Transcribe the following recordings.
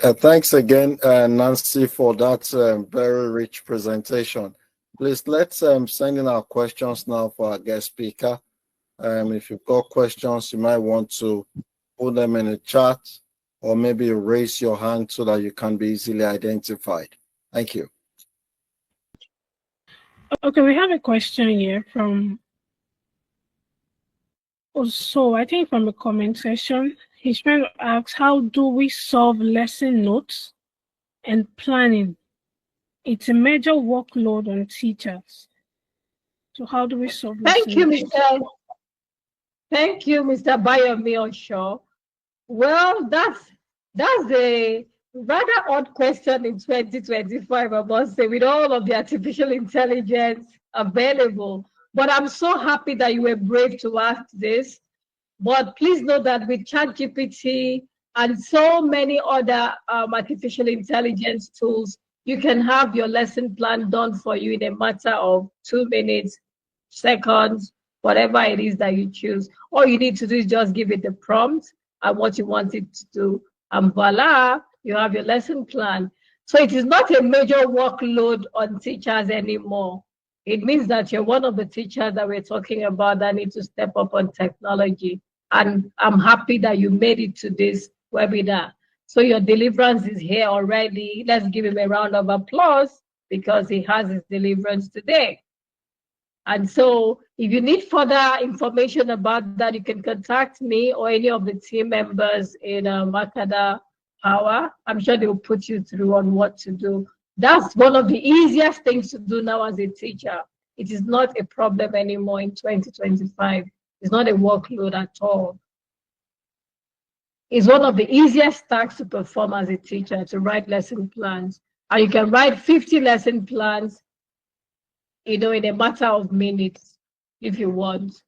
Thanks again, Nancy, for that very rich presentation. Please let's send in our questions now for our guest speaker. If you've got questions, you might want to put them in the chat or maybe raise your hand so that you can be easily identified. Thank you. Okay, we have a question here from also, I think from the comment section. He's trying to ask, how do we solve lesson notes and planning? It's a major workload on teachers. So how do we solve Thank you, notes? Mr. Bayomi Osho. Well, that's a rather odd question in 2025, I must say, with all of the artificial intelligence available. But I'm so happy that you were brave to ask this. But please know that with ChatGPT and so many other artificial intelligence tools, you can have your lesson plan done for you in a matter of 2 minutes, seconds, whatever it is that you choose. All you need to do is just give it the prompt and what you want it to do. And voila, you have your lesson plan. So it is not a major workload on teachers anymore. It means that you're one of the teachers that we're talking about that need to step up on technology. And I'm happy that you made it to this webinar. So your deliverance is here already. Let's give him a round of applause because he has his deliverance today. And so if you need further information about that, you can contact me or any of the team members in Makada Power. I'm sure they will put you through on what to do. That's one of the easiest things to do now as a teacher. It is not a problem anymore in 2025. It's not a workload at all. It's one of the easiest tasks to perform as a teacher, to write lesson plans. And you can write 50 lesson plans, in a matter of minutes, if you want.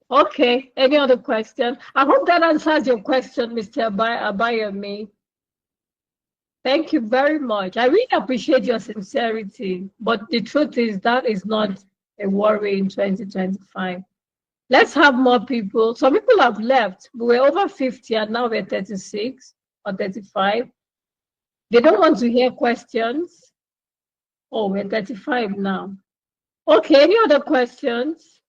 Okay, any other question? I hope that answers your question, Mr. Abayomi. Thank you very much. I really appreciate your sincerity, but the truth is that is not a worry in 2025. Let's have more people. Some people have left. We were over 50 and now we're 36 or 35. They don't want to hear questions. Oh, we're 35 now. Okay, any other questions?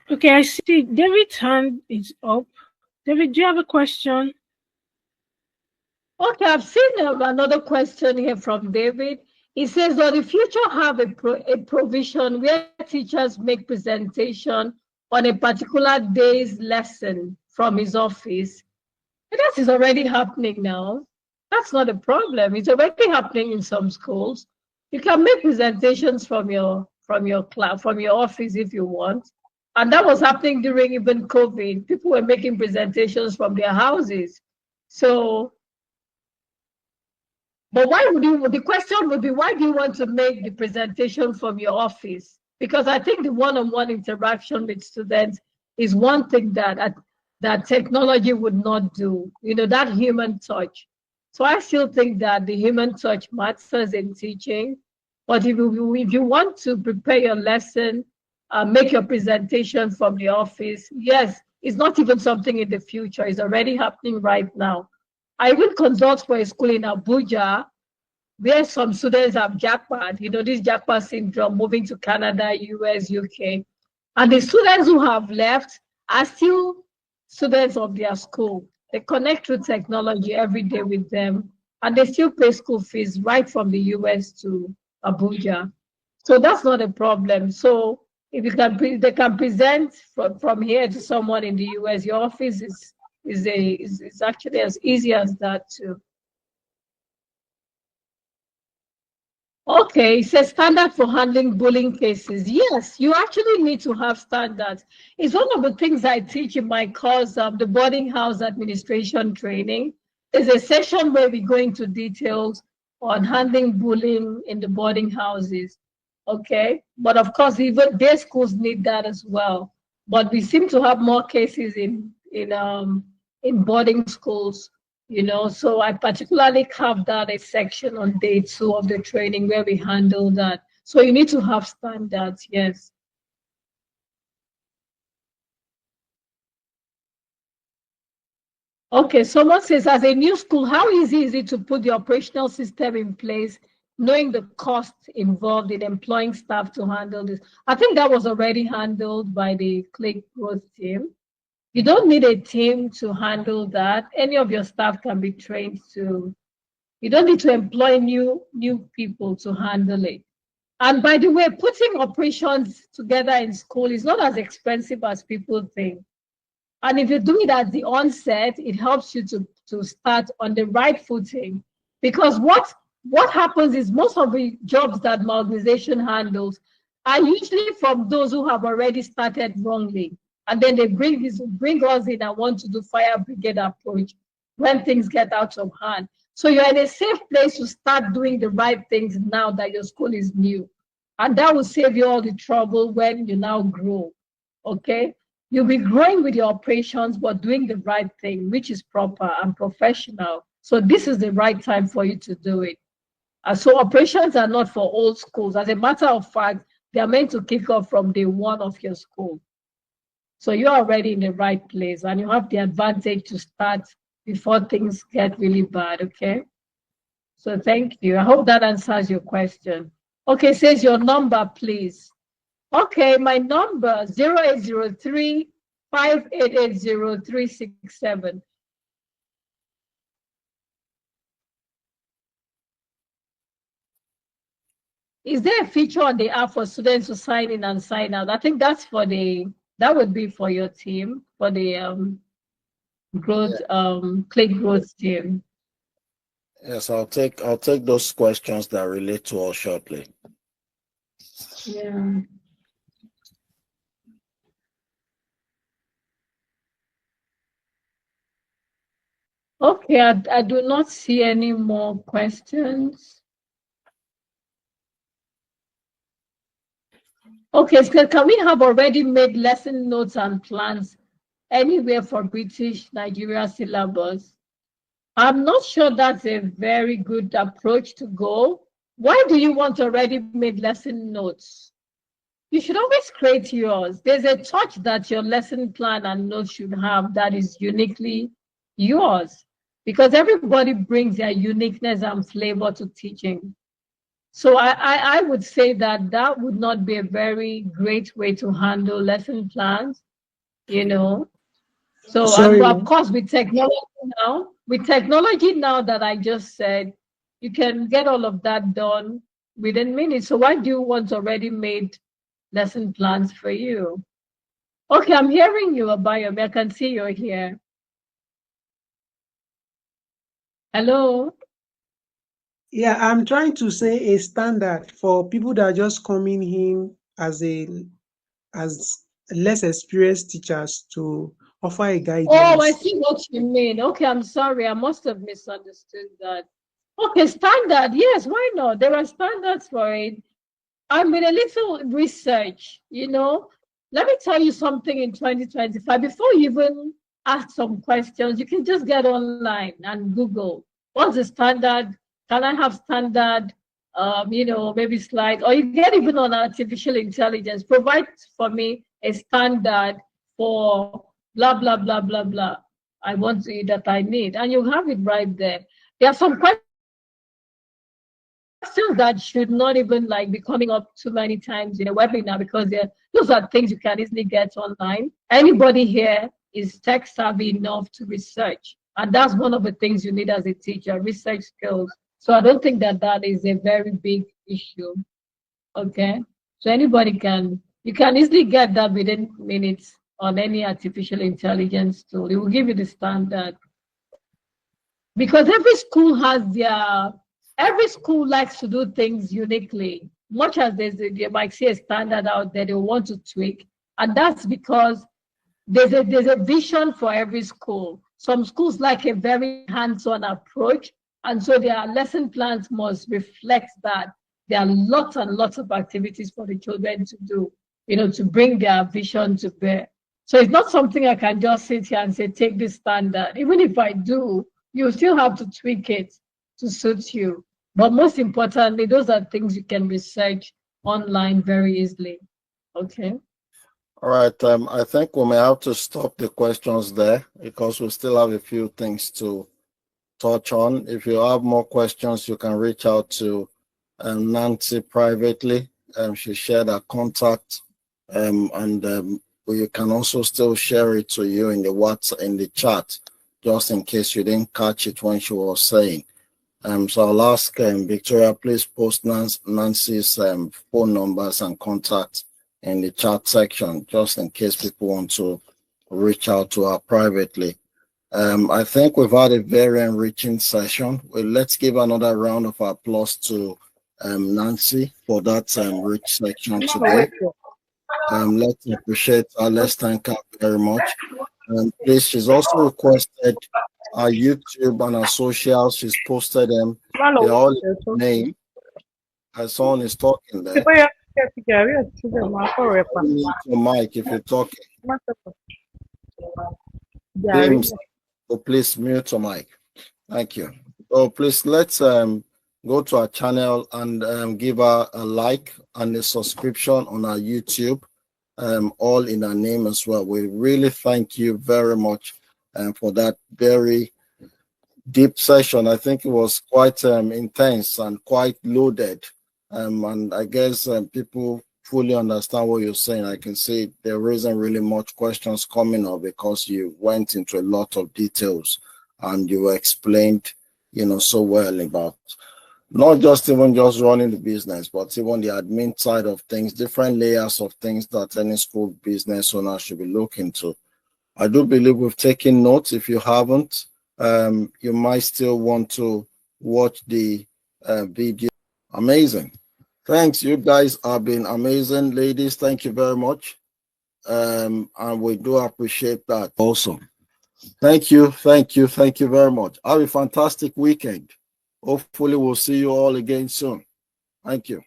Okay, I see David's hand is up. David, do you have a question? Okay, I've seen another question here from David. He says, does the future have a provision where teachers make presentation on a particular day's lesson from his office? That is already happening now. That's not a problem. It's already happening in some schools. You can make presentations from your class, from your office if you want. And that was happening during even COVID. People were making presentations from their houses. So, but the question would be, why do you want to make the presentation from your office? Because I think the one-on-one interaction with students is one thing that technology would not do, that human touch. So I still think that the human touch matters in teaching. But if you want to prepare your lesson, make your presentation from the office, yes, it's not even something in the future. It's already happening right now. I even consult for a school in Abuja where some students have jackpot, this jackpot syndrome, moving to Canada, US, UK. And the students who have left are still students of their school. They connect through technology every day with them, and they still pay school fees right from the US to Abuja. So that's not a problem. So if they can present from here to someone in the US, your office is actually as easy as that too. Okay, it says standard for handling bullying cases. Yes, you actually need to have standards. It's one of the things I teach in my course, the boarding house administration training. There's a session where we go into details on handling bullying in the boarding houses. Okay, but of course, even day schools need that as well. But we seem to have more cases in boarding schools. So I particularly carved out a section on day 2 of the training where we handle that. So you need to have standards, yes. Okay, someone says, as a new school, how easy is it to put the operational system in place, knowing the cost involved in employing staff to handle this? I think that was already handled by the Click Growth team. You don't need a team to handle that. Any of your staff can be trained to, you don't need to employ new people to handle it. And by the way, putting operations together in school is not as expensive as people think. And if you do it at the onset, it helps you to start on the right footing. Because what happens is most of the jobs that my organization handles are usually from those who have already started wrongly. And then they bring us in and want to do fire brigade approach when things get out of hand. So you're in a safe place to start doing the right things now that your school is new. And that will save you all the trouble when you now grow. Okay? You'll be growing with your operations, but doing the right thing, which is proper and professional. So this is the right time for you to do it. So operations are not for old schools. As a matter of fact, they are meant to kick off from day one of your school. So you're already in the right place and you have the advantage to start before things get really bad, okay? So thank you. I hope that answers your question. Okay, says your number, please. Okay, my number 0803 5880 367. Is there a feature on the app for students to sign in and sign out? I think that's for that would be for your team, for the growth, Click Growth team. Yes, I'll take those questions that relate to us shortly. Yeah. Okay, I do not see any more questions. Okay, so can we have already made lesson notes and plans anywhere for British Nigeria syllabus? I'm not sure that's a very good approach to go. Why do you want already made lesson notes? You should always create yours. There's a touch that your lesson plan and notes should have that is uniquely yours, because everybody brings their uniqueness and flavor to teaching. So I would say that would not be a very great way to handle lesson plans, you know. So Sorry. of course with technology now that I just said, you can get all of that done within minutes. So why do you want already made lesson plans for you? Okay, I'm hearing you, Abayomi. I can see you're here. Hello? Yeah, I'm trying to say a standard for people that are just coming in as less experienced teachers to offer a Oh, I guidance. see what you mean. Okay, I'm sorry. I must have misunderstood that. Okay, standard. Yes, why not? There are standards for it. I made a little research, you know. Let me tell you something in 2025. Before you even ask some questions, you can just get online and Google what's the standard. Can I have standard, maybe slide, or you get even on artificial intelligence, provide for me a standard for blah, blah, blah, blah, blah. I want to that I need, and you have it right there. There are some questions that should not even like be coming up too many times in a webinar, because those are things you can easily get online. Anybody here is tech savvy enough to research, and that's one of the things you need as a teacher, research skills. So I don't think that is a very big issue. Okay, so you can easily get that within minutes on any artificial intelligence tool. It will give you the standard, because every school likes to do things uniquely. Much as they might see a standard out there, they want to tweak, and that's because there's a vision for every school. Some schools like a very hands-on approach, and so their lesson plans must reflect that. There are lots and lots of activities for the children to do, to bring their vision to bear. So it's not something I can just sit here and say, take this standard. Even if I do, you still have to tweak it to suit you. But most importantly, those are things you can research online very easily. Okay. All right. I think we may have to stop the questions there because we still have a few things to touch on. If you have more questions, you can reach out to Nancy privately. She shared her contact, and you can also still share it to you in the WhatsApp in the chat, just in case you didn't catch it when she was saying. So I'll ask Victoria, please post Nancy's phone numbers and contacts in the chat section, just in case people want to reach out to her privately. I think we've had a very enriching session. Well, let's give another round of applause to Nancy for that rich section today. Let's appreciate her. Let's thank her very much. Please, she's also requested our YouTube and our socials. She's posted them. They're all in her name. Her son is talking there. Mute your mic if you're talking. James, so please mute your mic. Thank you. So please let's go to our channel and give her a like and a subscription on our YouTube, all in our name as well. We really thank you very much for that very deep session. I think it was quite intense and quite loaded, and I guess people fully understand what you're saying. I can see there isn't really much questions coming up because you went into a lot of details and you explained, so well about not just even just running the business, but even the admin side of things, different layers of things that any school business owner should be looking to. I do believe we've taken notes. If you haven't, you might still want to watch the video. Amazing. Thanks. You guys have been amazing. Ladies, thank you very much. And we do appreciate that also. Thank you. Thank you. Thank you very much. Have a fantastic weekend. Hopefully, we'll see you all again soon. Thank you.